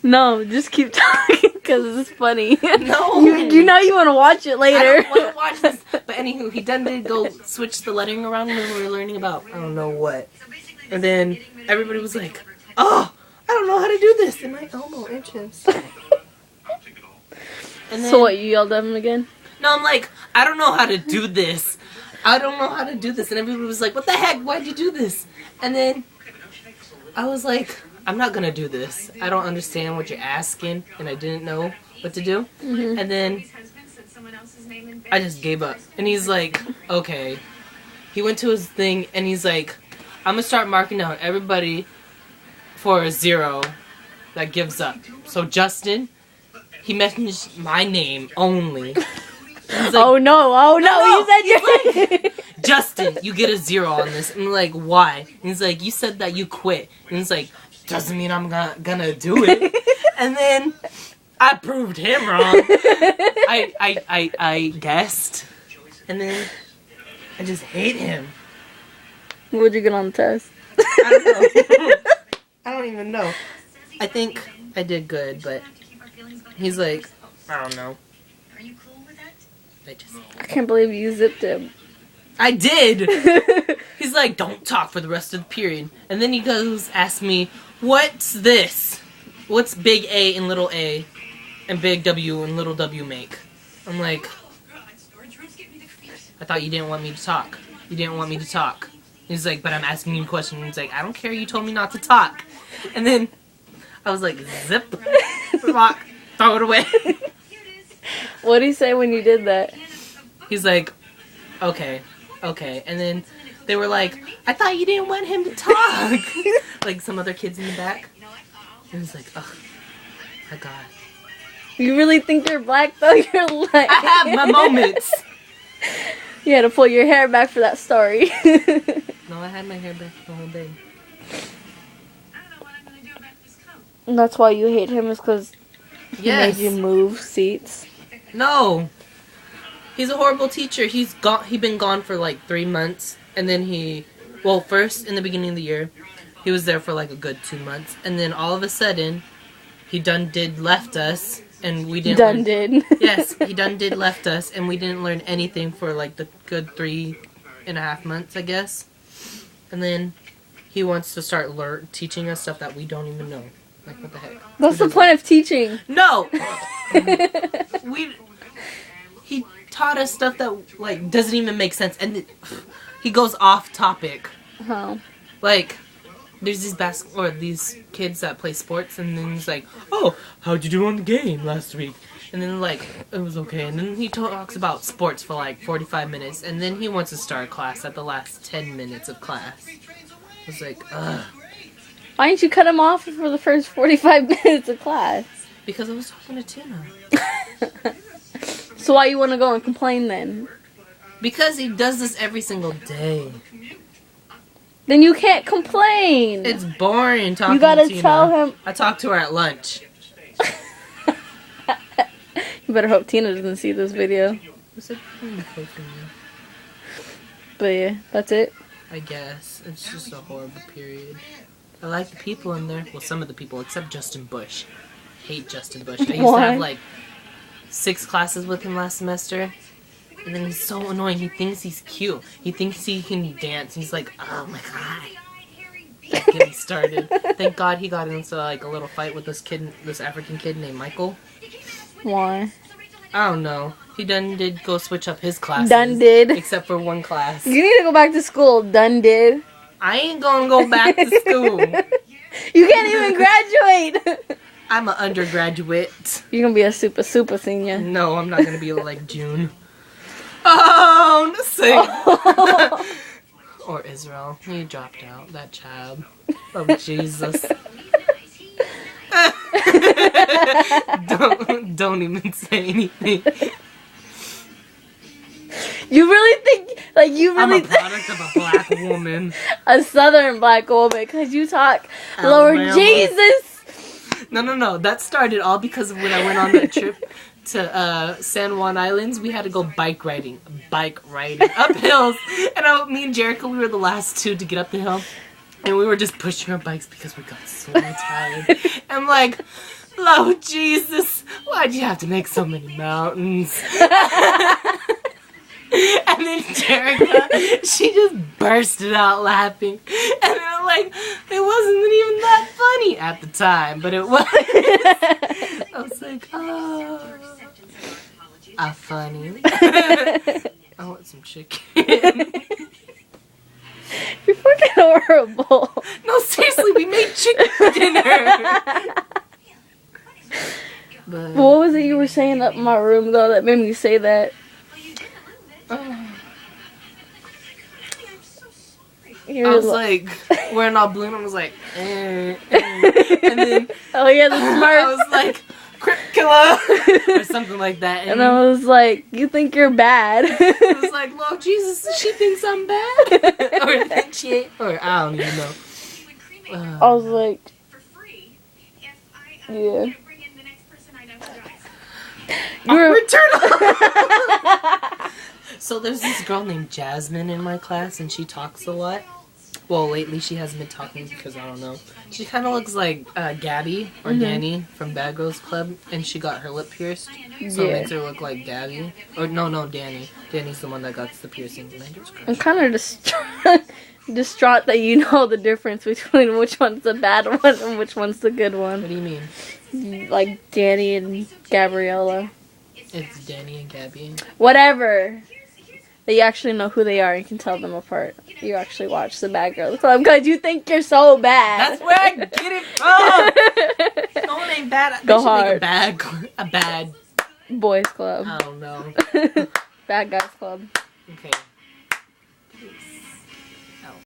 No, just keep talking because it's funny. No. You know you want to watch it later. I don't want to watch this. But anywho, he done did go switch the lettering around when we were learning about I don't know what. And then everybody was like, oh, I don't know how to do this. And my elbow itches. And then, So what, you yelled at him again? No, I'm like, I don't know how to do this. I don't know how to do this. And everybody was like, what the heck? Why'd you do this? And then I was like, I'm not going to do this. I don't understand what you're asking. And I didn't know what to do. Mm-hmm. And then I just gave up. And he's like, okay. He went to his thing and he's like, I'm going to start marking down everybody for a 0 that gives up. So Justin, he mentioned my name only. Like, oh no, you said your name. Justin, you get a 0 on this. And I'm like, why? And he's like, you said that you quit. And he's like, doesn't mean I'm gonna do it. And then I proved him wrong. I guessed. And then I just hate him. What'd you get on the test? I don't know. I don't even know. I think I did good, but he's like, I don't know. I can't believe you zipped him. I did! He's like, don't talk for the rest of the period. And then he goes, asks me, what's this? What's big A and little a and big W and little W make? I'm like, I thought you didn't want me to talk. You didn't want me to talk. He's like, but I'm asking you a question. He's like, I don't care, you told me not to talk. And then I was like, zip, rock, throw it away. What did he say when you did that? He's like, okay. And then they were like, I thought you didn't want him to talk. Like some other kids in the back. And he's like, oh, my God. You really think they're black though? You're like... I have my moments. You had to pull your hair back for that story. No, I had my hair back the whole day. And that's why you hate him, is because he Yes. made you move seats. No. He's a horrible teacher. He's been gone for like 3 months. And then first in the beginning of the year, he was there for like a good 2 months. And then all of a sudden, he left us. And we didn't Yes, he left us. And we didn't learn anything for like the good 3.5 months, I guess. And then he wants to start teaching us stuff that we don't even know. Like, what the heck? What's the point of teaching? No! He taught us stuff that, like, doesn't even make sense. And he goes off topic. Oh. Like, there's these kids that play sports, and then he's like, oh, how'd you do on the game last week? And then, like, it was okay. And then he talks about sports for, like, 45 minutes. And then he wants to start class at the last 10 minutes of class. I was like, ugh. Why didn't you cut him off for the first 45 minutes of class? Because I was talking to Tina. So why you want to go and complain then? Because he does this every single day. Then you can't complain. It's boring talking You gotta to Tina. tell him. I talked to her at lunch. You better hope Tina doesn't see this video. But yeah, that's it. I guess. It's just a horrible period. I like the people in there. Well, some of the people, except Justin Bush. Hate Justin Bush. I used to have like 6 classes with him last semester. And then he's so annoying. He thinks he's cute. He thinks he can dance. He's like, oh my God. Don't get me started. Thank God he got into like a little fight with this African kid named Michael. Why? I don't know. He did go switch up his classes. Done did. Except for one class. You need to go back to school. Done did. I ain't gonna go back to school. You can't even graduate. I'm an undergraduate. You're gonna be a super senior. No, I'm not gonna be like June. Oh, sing. Or Israel. He dropped out. That child. Oh, Jesus. Don't even say anything. You really think, like, I'm a product of a black woman. A southern black woman, because you talk, Alabama. Lord Jesus. No. That started all because of when I went on that trip to San Juan Islands. We had to go bike riding up hills. And me and Jericho, we were the last 2 to get up the hill. And we were just pushing our bikes because we got so tired. I'm like, Lord Jesus, why'd you have to make so many mountains? And then Jerica, she just bursted out laughing. And then it wasn't even that funny at the time, but it was. I was like, oh, funny. I want some chicken. You're fucking horrible. No, seriously, we made chicken for dinner. But, What was it you were saying up in my room, though, that made me say that? I was like, wearing all blue, and I was like, and then oh yeah, the I Smurf. was like, Crip Killer, or something like that. And I was like, you think you're bad. I was like, Lord Jesus, she thinks I'm bad? Or that shit? Or I don't even know. I was like, yeah. Awkward turtle! So there's this girl named Jasmine in my class, and she talks a lot. Well, lately she hasn't been talking because I don't know. She kind of looks like Gabby or Danny from Bad Girls Club, and she got her lip pierced, so it makes her look like Gabby. Or no, Danny. Danny's the one that got the piercing. I'm kind of distraught that you know the difference between which one's the bad one and which one's the good one. What do you mean? Like Danny and Gabriella. It's Danny and Gabby. Whatever. That you actually know who they are and can tell them apart. You actually watch the Bad Girls Club because you think you're so bad. That's where I get it from. No one ain't bad. Go should hard. Make a bad Boys Club. I don't know. Bad Guys Club. Okay.